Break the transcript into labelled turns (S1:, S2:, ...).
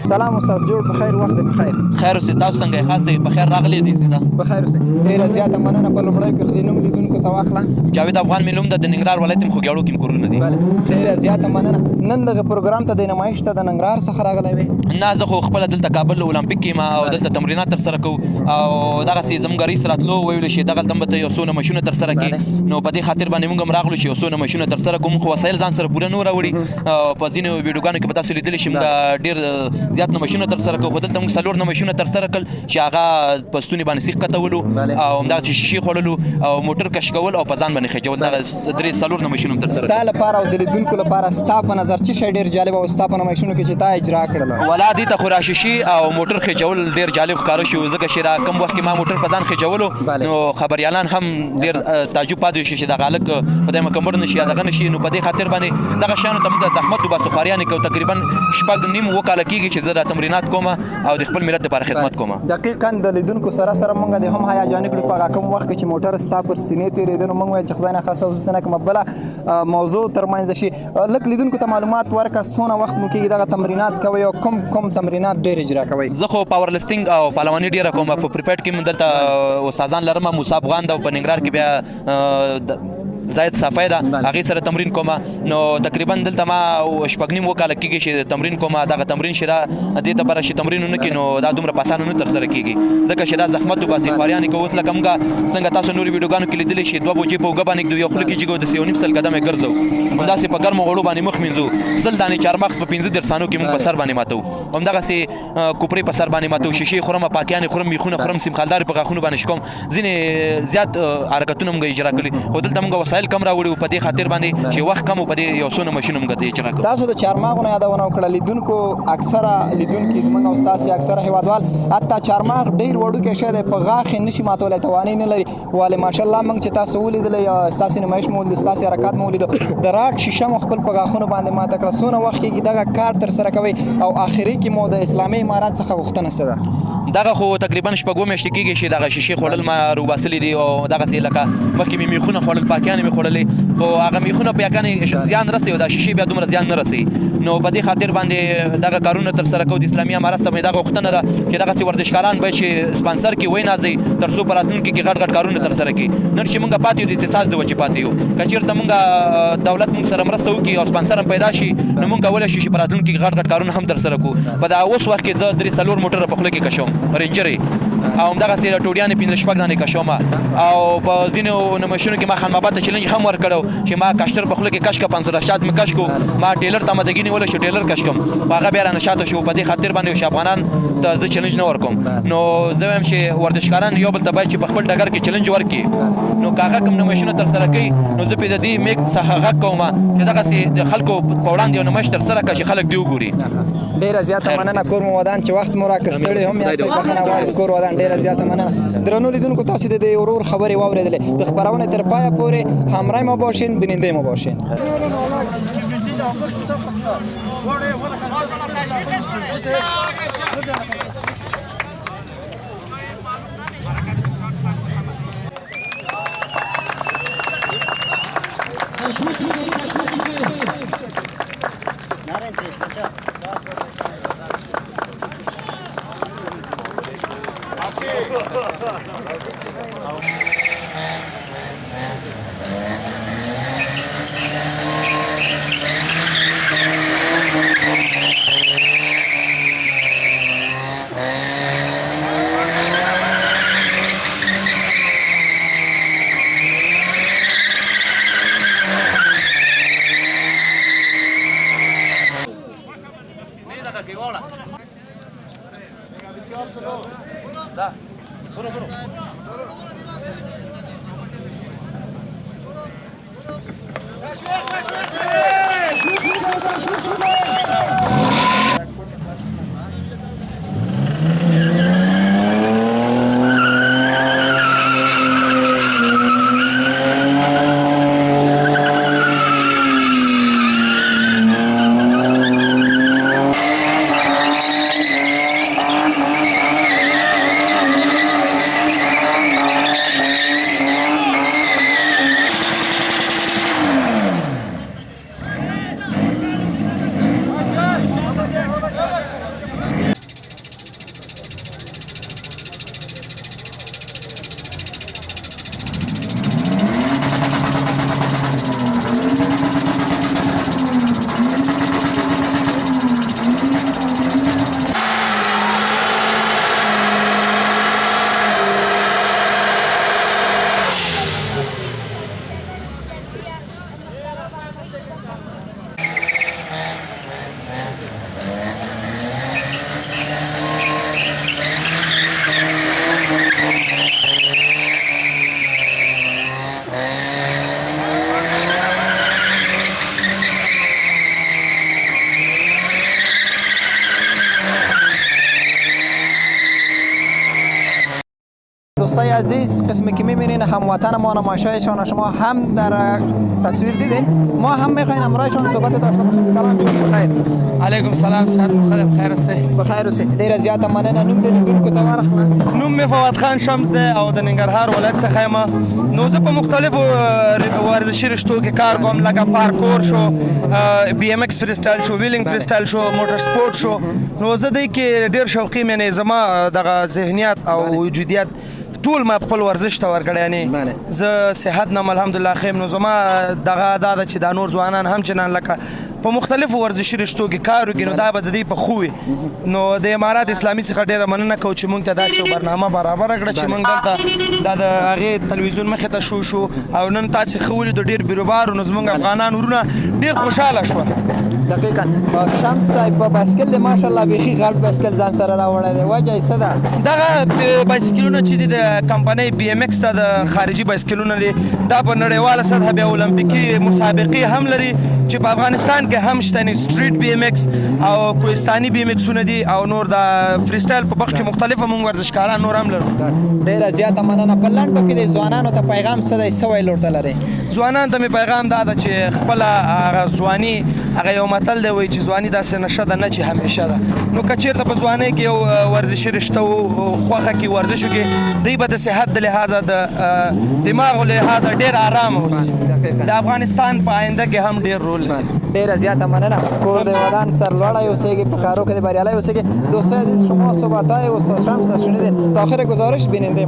S1: سلام استاد جوړ بخیر وخت بخیر
S2: خیر اوسې تاسو څنګه یې خاص دی بخیر راغلی دی
S1: بخیر اوسې ډېره زیاته مننه په لومړی کې خپل نوم لیدونکو ته واخله
S2: جاوید افغان مې نوم ده د ننګرهار ولایت یم خوږیاړو کې کورونه دي
S1: ډېره زیاته مننه نن دغه پروګرام ته د نمایش ته د ننګرهار څخه راغلی وې
S2: نه زه خو خپله دلته کابل اولمپیک کې یم او دلته تمرینات ترسره کوو او دغسې زموږ رئیس راتلو ویلو چې دغلته هم به ته یو څو نمایشونه ترسره کړي نو په دې خاطر باندې موږ هم راغلو چې یو څو نمایشونه ترسره کوو موږ خو وسایل ځان سره پوره نه راوړي په ځینو ویډیوګانو کې به تاسو لیدلی شي موږ ډېر زیات نمایشونه ترسره کوو خو دلته موږ 4 نمایشونه ترسره کړل چې هغه په ستوني باندې سیخ کتولو او همدغسې شیشې خوړلو او موټر کش کول او په ځان باندې خېجول دغه 4 نمایشونه هم ترسره
S1: ستا لپاره او د لیدونکو لپاره ستا په نظر څه شی ډېر جالب او ستا په نمایشونو کې چې تا اجرا کړل
S2: ولا دې ته خو راشیشي او موټر خېجول ډېر جالب ښکاره شو ځکه چې دا کم وخت کې ما موټر په ځان خېجولو نو خبریالان هم ډېر تعجب پاتې شي چې دغه هلک خدای مه کمړ نه شي یا دغه نه شي نو په دې خاطر باندې دغه شیانو ته موږ د زحمت وباسو خواریانې کوو تقریبا 6.5 کاله کېږي چې زه دا تمرینات کوم او د خپل ملت لپاره خدمت کوم
S1: دقیقاً د لیدونکو سره موږ د هم هیجانې کړو په هغه کوم وخت کې چې موټر ستا پر سینې تېرېده نو موږ ویل چې خدای نه خاصه اوس نه کومه بله موضوع ترمنځ شي لږ لیدونکو ته معلومات ورکړه څونه وخت مو کېږي دغه تمرینات کوئ او کوم تمرینات ډېر اجرا کوئ
S2: زه خو پاور لسټینګ او پهلواني ډېره کوم په پریفیټ کې مې دلته استادان لرم موسی افغان ده او په ننګرهار کې بیا زاید صافی ده هغې سره تمرین کوم نو تقریبا دلته ما 6.5 کاله کېږي چې تمرین کوم دغه تمرین چې دا دې دپاره چې تمرین ونه کړي نو دا دومره په اسانه نه ترسره کېږي ځکه چې دا زحمت وباسي خواریانې کوو اوس لکه موږ څنګه تاسو نورو ویډیوګانو کې لیدلی شي 2 بجې په اوږه باندې ږدو یو خوله کې جګو د 3.5 سل قدمه ګرځو همداسې په ګرمو غوړو باندې مخ مینځو 100 دانې چارمغز په 15 ثانیو کې موږ په سر باندې ماتو همدغسې کوپرې په سر باندې ماتو شیشې خورم پاکیانې خورم میخونه خورم سیمخالدارې په غاښونو باندې شکوم ځینې زیات حرکتونه موږ اجرا کړي خو دلته موږ وسایل کم راوړي په دې خاطر باندې چې وخت کم په دې یو څو نمایشونه موږ ته اجرا کوو
S1: تاسو د چارمغزو یادونه وکړه لیدونکو اکثره لیدونکي زموږ او ستاسې اکثره هیوادوال حتی چارمغز ډېر وړوکی شی دی په غاښ یې نشي ماتولی توانایي نه لري ولې ماشاءالله موږ چې تاسو ولیدلی ستاسې نمایش مو ولید ستاسې حرکات مو ولیدو د راډ شیشه مو خپل په غاښونو باندې ماته کړه څونه وخت کېږي دغه کار ترسره کوئ او آخري کې مو د اسلامي امارات څخه غوښتنه څه ده
S2: دغه خو تقریبا 6 میاشتې کېږي چې دغه شیشې خوړل ما روباسلي دي او دغسې لکه مخکې مې میخونه خوړل پاکیانې مې خوړلې خو هغه میخونه پاکیانې زیان رسوي او دا شیشې بیا دومره زیان نه رسوي نو په دې خاطر باندې دغه کارونه ترسره کوو د اسلامي امارت څخه مې دغه غوښتنه ده چې دغسې ورزشکاران باید چې سپانسر کړي ونازوي تر څو په راتلونکي کې غټ کارونه ترسره کړي نن چې موږ پاتې یو د اقتصاد د وجې پاتې یو که چېرته موږ دولت موږ سره مرسته وکړي او سپانسر هم پیدا شي نو موږ کولی شو چې په راتلونکي کې غټ کارونه هم ترسره کړو په دا اوس وخت کې زه 3 موټره په خوله کې کشوم رینجرې او همدغسې ټوډیانې 15 دانې کشوم او په ځینو نمایشونو کې ما خان بابا ته چلنج هم ورکړو چې ما کشتر په خوله کې کش که 15 شات مې کش کو ما ټیلر ته آمادګي نیولی شو ټیلر کش کړم په هغه بیا رانه شاته شو په دې خاطر باندې چې افغانان ته زه چلنج نه ورکوم نو زه وایم چې ورزشکاران یو بل ته باید چې په خپل ډګر کې چلنج ورکړي نو که هغه کوم نمایشونه ترسره کوي نو زه پرې د دې میک څخه غږ کوم چې دغسې د خلکو په وړاندې یو نمایش ترسره کړه چې خلک دې وګوري
S1: ډېره زیاته مننه کور مو ودان چې وخت مو راکړ ستړي هم یاستئ بخښنه غواړم کور ودان ډېره زیاته مننه درنو لیدونکو تاسو د دې ورور خبرې واورېدلې د خپرونې تر پایه پورې همراه مو باشین بیننده مو باشین عزیز قسمی که میبینین هموطن ما نمایشایشان شما هم در تصویر دیدین ما هم میخواین امرایشان صحبت داشته باشیم. سلام جون بخیر.
S3: علیکم سلام سعد مخالف خیر است.
S1: بخیر اوسئ. ډیر زیاته مننه. نوم د لیدونکو ته ورخله.
S3: نوم می فواد خان شمس ده او د ننګرهار ولایت څخه یم. نو زه په مختلفو ورزشي رشتو کې کار کوم لکه پارکور شو، بی ام ایکس فری سټایل شو، ویلینګ فری سټایل شو، موټر سپورت شو. نو زه دې کې ډیر شوقي مې زما دغه ذهنیت او وجودیت ټول ما خپل ورزش ته ورکړی. یعنې زه صحت نم الحمدلله ښه یم. نو زما دغه دا ده چې دا نور ځوانان هم چې نن لکه په مختلفو ورزشي رشتو کې کار وکړي نو دا به د دې په خو وي. نو د امارات اسلامي څخه ډېره مننه کوو چې موږ ته داسې برنامه برابره کړه چې موږ دلته دا د هغې تلویزیون مخې ته شو او نن تاسې ښه ولیدو ډېر بیروبار نو زموږ افغانان ورونه ډېر خوشحاله شوه.
S1: دقیقاً شمس صاحب په بایسکل د ماشاءالله بیخي غټ بایسکل ځان سره راوړی دی. وجه یې څه ده؟
S3: دغه بایسکلونه چې دي د کمپنۍ بی ام ایکس ته د خارجي بایسکلونه دي دا په نړیواله سطحه بیا اولمپیکي مسابقې هم لري چې په افغانستان کې هم شته. یعنې سټریټ بی ام ایکس او کوهستاني بی ام ایکسونه دي او نور د فری سټایل په بخ کې مختلفه موږ ورزشکاران نور هم لرو.
S1: ډېره زیاته مننه. په لنډ کې د ځوانانو ته پیغام څه دی؟ څه ویل ورته لرئ؟
S3: ځوانانو ته مې پیغام دا ده چې خپله هغه ځواني هغه یو متل دی وایي چې ځواني داسې نشه ده نه چې همیشه ده. نو که چېرته په ځوانۍ کې یو ورزشي رشته خوښه کړي ورزش وکړي دوی به د صحت د لحاظه د دماغ لحاظه ډېر آرامه اوسي. د افغانستان په آینده کې هم ډېر رول لري.
S1: ډیره زیاته مننه. کور د ودان سرلوړی اوسیږي، په کارو کې د بریالی اوسیږي. دوستای عزیز شما صحبت‌های استاد شمس را شنیدین. تا آخر گزارش بیننده